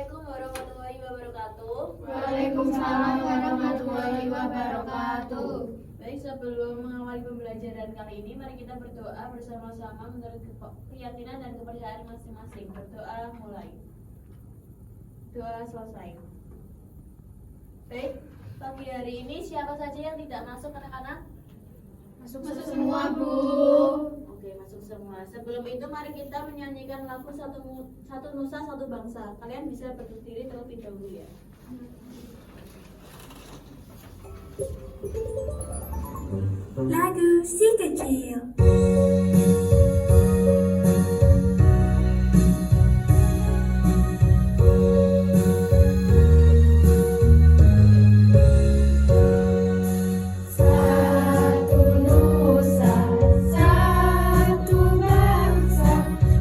Assalamualaikum warahmatullahi wabarakatuh. Waalaikumsalam warahmatullahi wabarakatuh. Baik, sebelum mengawali pembelajaran kali ini, mari kita berdoa bersama-sama menurut keyakinan dan kepercayaan masing-masing. Berdoa mulai. Doa selesai. Baik, pagi hari ini siapa saja yang tidak masuk anak-anak? Masuk semua, Bu. Oke, masuk semua. Sebelum itu mari kita menyanyikan lagu satu nusa satu bangsa. Kalian bisa berdiri terlebih dahulu ya. Lagu si kecil. Satu nusa, satu bangsa,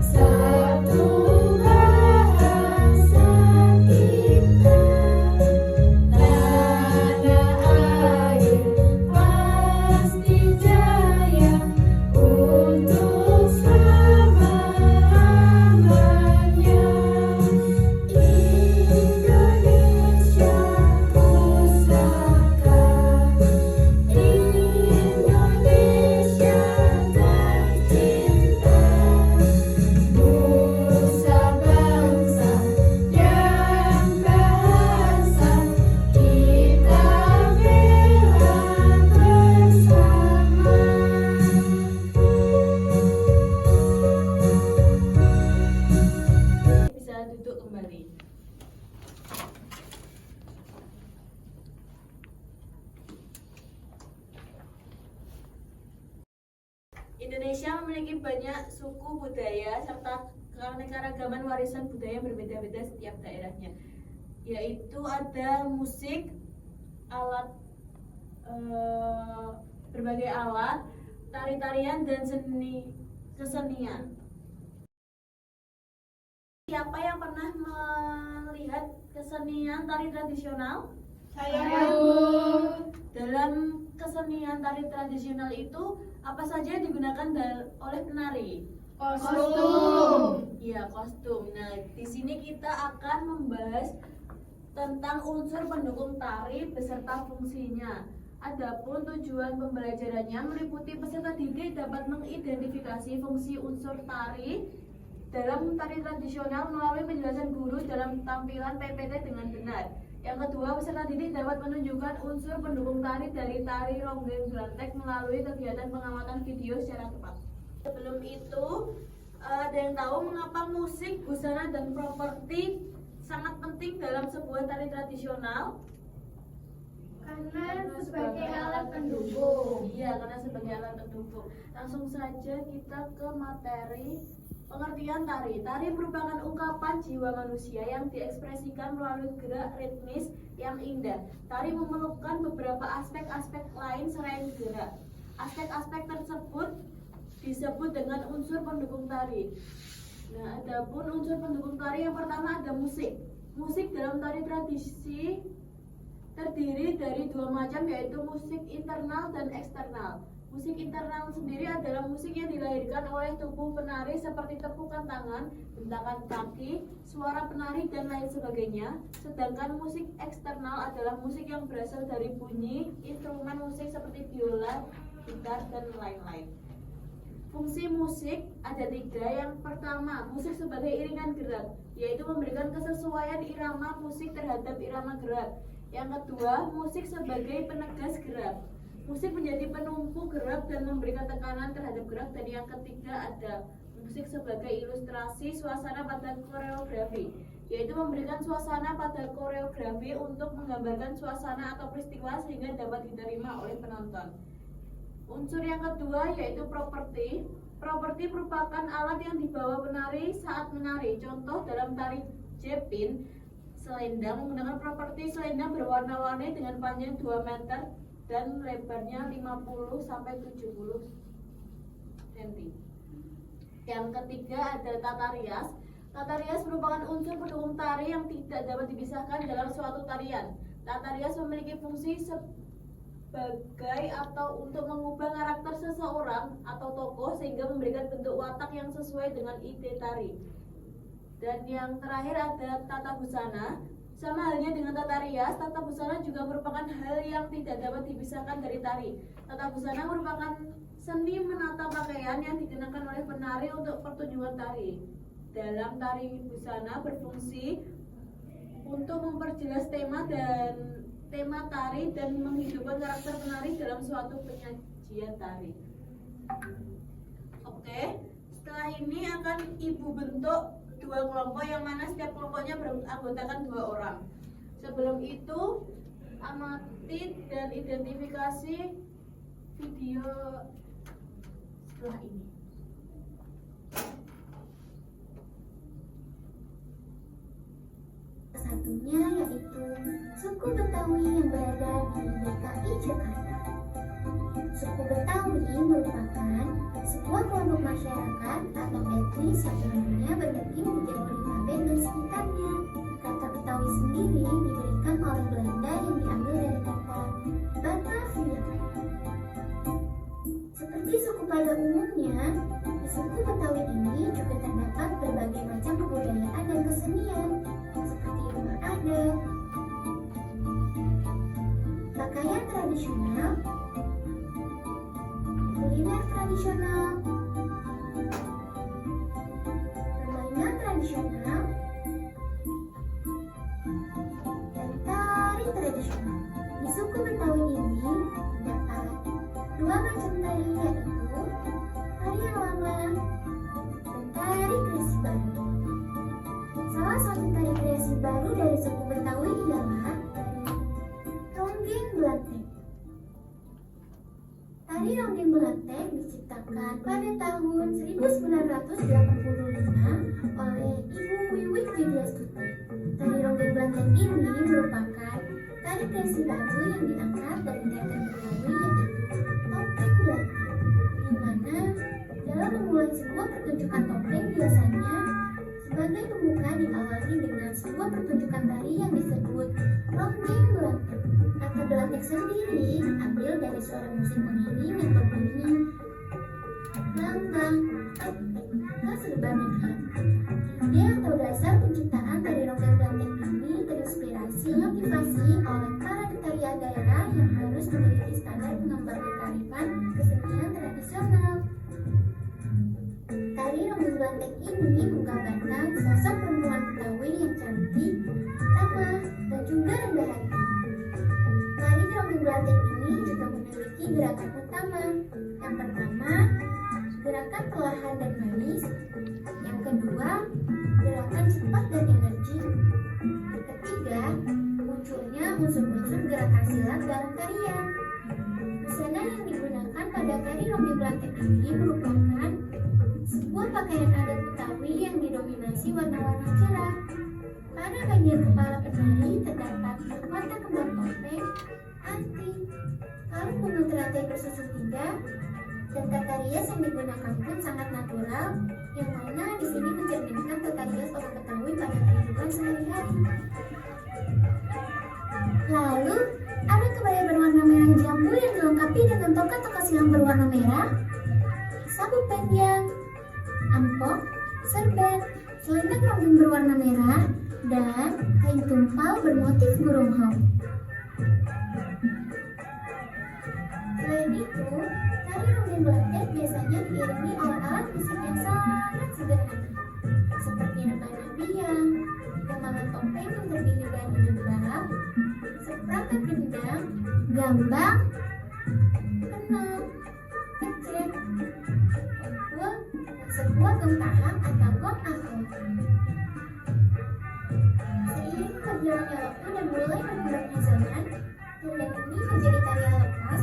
satu bahasa kita. Tanah air pasti jaya untuk selama-lamanya. Indonesia pusaka, Indonesia tercinta, nusa bangsa yang bahasa kita bela bersama. Bisa duduk kembali. Indonesia memiliki banyak suku budaya serta keanekaragaman warisan budaya berbeda-beda setiap daerahnya. Yaitu ada musik, alat berbagai alat, tari-tarian dan kesenian. Siapa yang pernah melihat kesenian tari tradisional? Saya, Bu. Dalam kesenian tari tradisional itu apa saja yang digunakan oleh penari? Kostum. Iya, kostum. Nah, di sini kita akan membahas tentang unsur pendukung tari beserta fungsinya. Adapun tujuan pembelajarannya meliputi peserta didik dapat mengidentifikasi fungsi unsur tari dalam tari tradisional melalui penjelasan guru dalam tampilan PPT dengan benar. Yang kedua, peserta didik dapat menunjukkan unsur pendukung tari dari tari ronggeng Grantek melalui kegiatan pengamatan video secara tepat. Sebelum itu, ada yang tahu mengapa musik, busana, dan properti sangat penting dalam sebuah tari tradisional? Karena sebagai alat pendukung. Iya, karena sebagai alat pendukung. Langsung saja kita ke materi pengertian tari. Tari merupakan ungkapan jiwa manusia yang diekspresikan melalui gerak ritmis yang indah. Tari memerlukan beberapa aspek-aspek lain selain gerak. Aspek-aspek tersebut disebut dengan unsur pendukung tari. Nah, adapun unsur pendukung tari yang pertama ada musik. Musik dalam tari tradisi terdiri dari dua macam, yaitu musik internal dan eksternal. Musik internal sendiri adalah musik yang dilahirkan oleh tubuh penari seperti tepukan tangan, bentakan kaki, suara penari, dan lain sebagainya. Sedangkan musik eksternal adalah musik yang berasal dari bunyi instrumen musik seperti biola, gitar, dan lain-lain. Fungsi musik ada tiga. Yang pertama, musik sebagai iringan gerak, yaitu memberikan kesesuaian irama musik terhadap irama gerak. Yang kedua, musik sebagai penegas gerak. Musik menjadi penumpu gerak dan memberikan tekanan terhadap gerak. Dan yang ketiga ada musik sebagai ilustrasi suasana pada koreografi, yaitu memberikan suasana pada koreografi untuk menggambarkan suasana atau peristiwa sehingga dapat diterima oleh penonton. Unsur yang kedua yaitu properti. Properti merupakan alat yang dibawa penari saat menari. Contoh dalam tari Jepin, selendang menggunakan properti selendang berwarna-warni dengan panjang 2 meter dan lebarnya 50 sampai 70 cm. Yang ketiga ada tata rias. Tata rias merupakan unsur pendukung tari yang tidak dapat dipisahkan dalam suatu tarian. Tata rias memiliki fungsi sebagai atau untuk mengubah karakter seseorang atau tokoh sehingga memberikan bentuk watak yang sesuai dengan ide tari. Dan yang terakhir ada tata busana. Sama halnya dengan tata rias, tata busana juga merupakan hal yang tidak dapat dipisahkan dari tari. Tata busana merupakan seni menata pakaian yang dikenakan oleh penari untuk pertunjukan tari. Dalam tari busana berfungsi untuk memperjelas tema tari dan menghidupkan karakter penari dalam suatu penyajian tari. Oke, setelah ini akan Ibu bentuk dua kelompok yang mana setiap kelompoknya beranggotakan 2 orang. Sebelum itu, amati dan identifikasi video setelah ini. Satunya yaitu suku Betawi yang berada di DKI Jakarta. Suku Betawi merupakan sebuah kelompok masyarakat atau etnis yang umumnya bermukim di Jabodetabek dan sekitarnya. Kata Betawi sendiri diberikan oleh Belanda yang diambil dari kata Batavia. Seperti suku pada umumnya, di suku Betawi ini juga terdapat berbagai macam kebudayaan dan kesenian, seperti rumah adat, pakaian tradisional, kuliner tradisional, permainan tradisional, dan tari tradisional. Di suku Betawi ini terdapat 2 macam tari, yaitu tari lama dan tari kreasi baru. Salah satu tari kreasi baru dari suku Betawi ialah ronggeng Belanteng. Tari ronggeng Belanteng diciptakan pada tahun 1985 oleh Ibu Wiwik Widyastuti. Tari ronggeng Belanteng ini merupakan tari kreasi baru yang diangkat dari teater Betawi, yaitu topeng Belanteng, di mana dalam memulai sebuah pertunjukan topeng biasanya sebagai pembuka diawali dengan sebuah pertunjukan tari yang disebut ronggeng Belanteng. Kata Belanteng sendiri diambil dari suara musik pengiring yang berbunyi bang bang tek tek kaserban negeri. Ide atau dasar penciptaan tari ronggeng Belanteng ini terinspirasi motivasi oleh para ketarian daerah yang harus memiliki standar pengembar kearifan kesenian tradisional. Tari ronggeng Belanteng ini menggambarkan sosok perempuan Betawi yang cantik, ramah, dan juga rendah hati. Tari ronggeng Belanteng ini juga memiliki gerakan utama. Yang pertama, gerakan perlahan dan manis. Yang kedua, gerakan cepat dan energi. Yang ketiga, munculnya unsur-unsur gerakan silat dalam tarian. Busana yang digunakan pada tari ronggeng Belanteng ini merupakan sebuah pakaian adat Betawi yang didominasi warna-warna cerah. Pada bagian kepala penari terdapat mahkota kembang topeng, anting, kalung bunga teratai bersusun 3, dan tata rias yang digunakan pun sangat natural, yang mana di sini mencerminkan tata rias orang Betawi pada kehidupan sehari-hari. Lalu, ada kebaya berwarna merah jambu yang dilengkapi dengan toka-toka silang berwarna merah, sabuk panjang, ampok, serban, selendang ronggeng berwarna merah, dan kain tumpal bermotif burung hau. Selain itu, tari ronggeng Belanteng biasanya diiringi oleh alat musik yang sangat sederhana, seperti rebana biang, gamelan topeng yang terdiri dari jembal, seperangkat gendang, gambang, kenong, kecek, pukul, dan sebuah gempahang atau gong ahong. Seiring berjalannya waktu dan mulai berkurangnya zaman, tarian ini menjadi tarian lepas,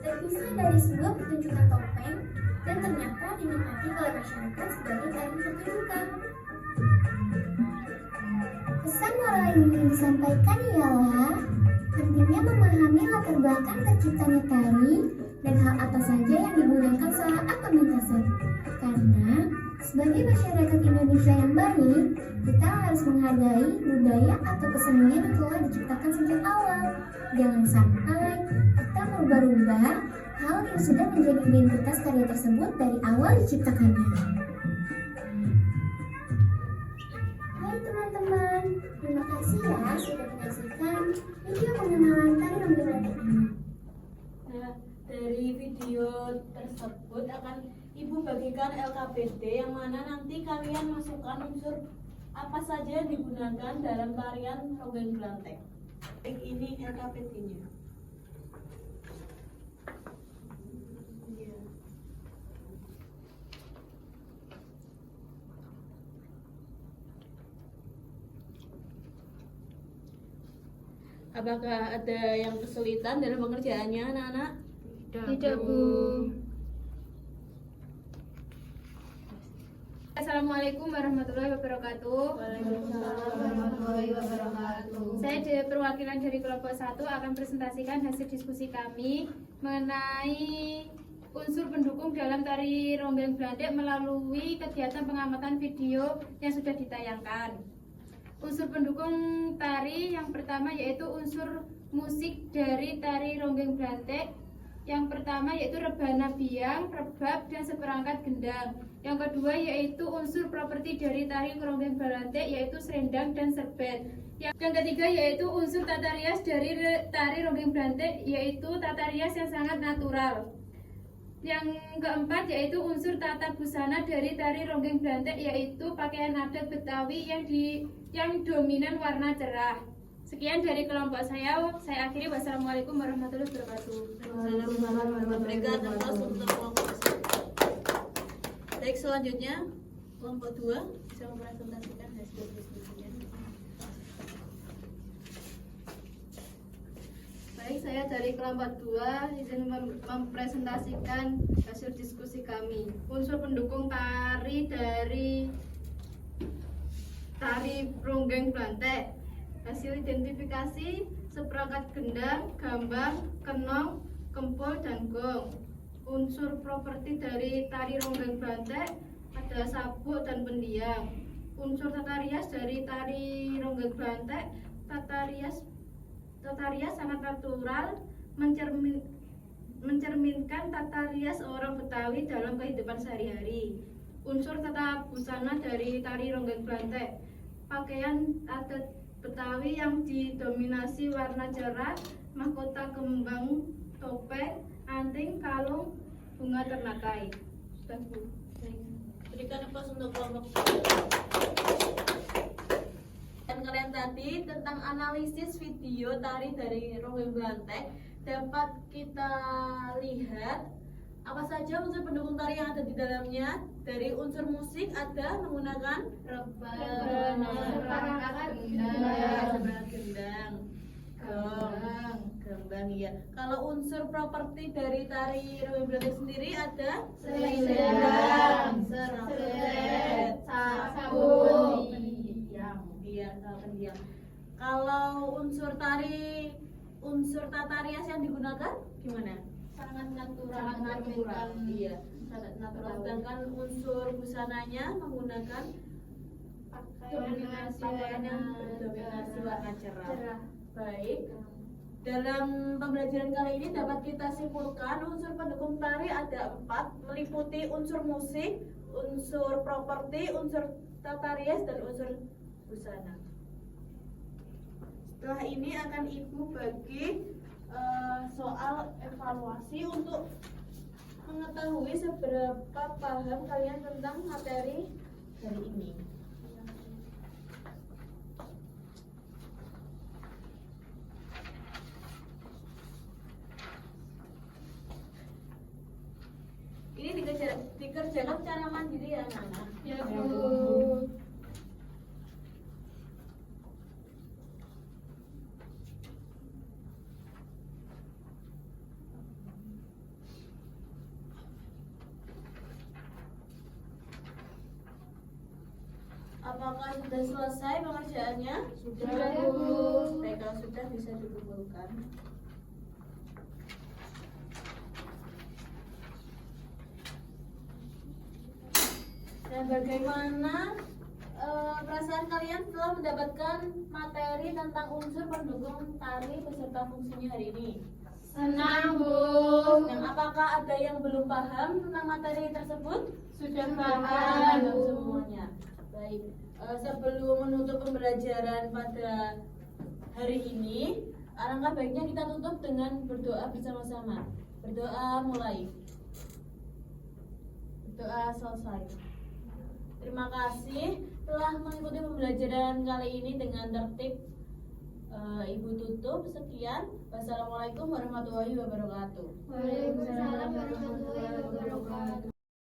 terpisah dari sebuah pertunjukan topeng, dan ternyata dinikmati oleh masyarakat sebagai tari pertunjukan. Pesan moral yang ingin disampaikan ialah pentingnya memahami latar belakang terciptanya tari dan hal apa saja yang digunakan saat pementasan. Karena sebagai masyarakat Indonesia yang baik, kita harus menghargai budaya atau kesenian yang telah diciptakan sejak awal. Jangan sampai kita merubah-rubah hal yang sudah menjadi identitas karya tersebut dari awal diciptakannya. kasih ya sudah menyaksikan video pengenalan tari ronggeng Blantek ini. Nah, dari video tersebut akan Ibu bagikan LKPD yang mana nanti kalian masukkan unsur apa saja yang digunakan dalam tarian ronggeng Blantek. Ini LKPD-nya. Apakah ada yang kesulitan dalam pengerjaannya, anak-anak? Tidak, Bu. Assalamualaikum warahmatullahi wabarakatuh. Waalaikumsalam warahmatullahi wabarakatuh. Saya dari perwakilan dari kelompok 1 akan presentasikan hasil diskusi kami mengenai unsur pendukung dalam tari ronggeng Blantek melalui kegiatan pengamatan video yang sudah ditayangkan. Unsur pendukung tari yang pertama yaitu unsur musik dari tari ronggeng Blantek. Yang pertama yaitu rebana biang, rebab, dan seperangkat gendang. Yang kedua yaitu unsur properti dari tari ronggeng Blantek yaitu serendang dan serbet. Yang ketiga yaitu unsur tata rias dari tari ronggeng Blantek yaitu tata rias yang sangat natural. Yang keempat yaitu unsur tata busana dari tari ronggeng Blantek yaitu pakaian adat Betawi yang dominan warna cerah. Sekian dari kelompok saya akhiri. Wassalamualaikum warahmatullahi wabarakatuh. Waalaikumsalam warahmatullahi wabarakatuh. Untuk kelompok 1. Baik, selanjutnya kelompok 2 bisa mempresentasikan hasil diskusinya. Baik, saya dari kelompok 2 izin mempresentasikan hasil diskusi kami. Unsur pendukung tari dari tari ronggeng Blantek. Hasil identifikasi seperangkat gendang, gambang, kenong, kempul, dan gong. Unsur properti dari tari ronggeng Blantek ada sabuk dan pendiam. Unsur tata rias dari tari ronggeng Blantek, tata rias sangat natural, mencerminkan tata rias orang Betawi dalam kehidupan sehari-hari. Unsur tata busana dari tari ronggeng Blantek, pakaian adat Betawi yang didominasi warna cerah, mahkota kembang, topeng, anting, kalung, bunga ternakay. Sudah, Bu. Berikan aplaus untuk kelompok. Dan kalian tadi tentang analisis video tari dari ronggeng Blantek dapat kita lihat apa saja unsur pendukung tari yang ada di dalamnya. Dari unsur musik ada menggunakan Rebana, seperangkat gendang, gambang, iya. Kalau unsur properti dari tari ronggeng Blantek sendiri ada selendang, serbet, sabuk, iya, pendiam. Kalau unsur tata rias yang digunakan gimana? sangat natural, Sangat natural, iya, sangat natural. Sedangkan unsur busananya menggunakan pakaian yang berdominasi warna cerah. Baik. Dalam pembelajaran kali ini dapat kita simpulkan unsur pendukung tari ada 4, meliputi unsur musik, unsur properti, unsur tata rias, dan unsur busana. Setelah ini akan Ibu bagi soal evaluasi untuk mengetahui seberapa paham kalian tentang materi hari ini. Ini dikerjakan secara mandiri ya, anak-anak. Ya, Bu. Apakah sudah selesai pengerjaannya? Sudah, Bu. Baik, kalau sudah bisa dikumpulkan. Dan bagaimana perasaan kalian setelah mendapatkan materi tentang unsur pendukung tari beserta fungsinya hari ini? Senang, Bu. Dan apakah ada yang belum paham tentang materi tersebut? Sudah Paham paham, Bu. semuanya. Baik. Sebelum menutup pembelajaran pada hari ini, alangkah baiknya kita tutup dengan berdoa bersama-sama. Berdoa mulai. Berdoa selesai. Terima kasih telah mengikuti pembelajaran kali ini dengan tertib. Ibu tutup. Sekian. Wassalamualaikum warahmatullahi wabarakatuh. Waalaikumsalam warahmatullahi wabarakatuh.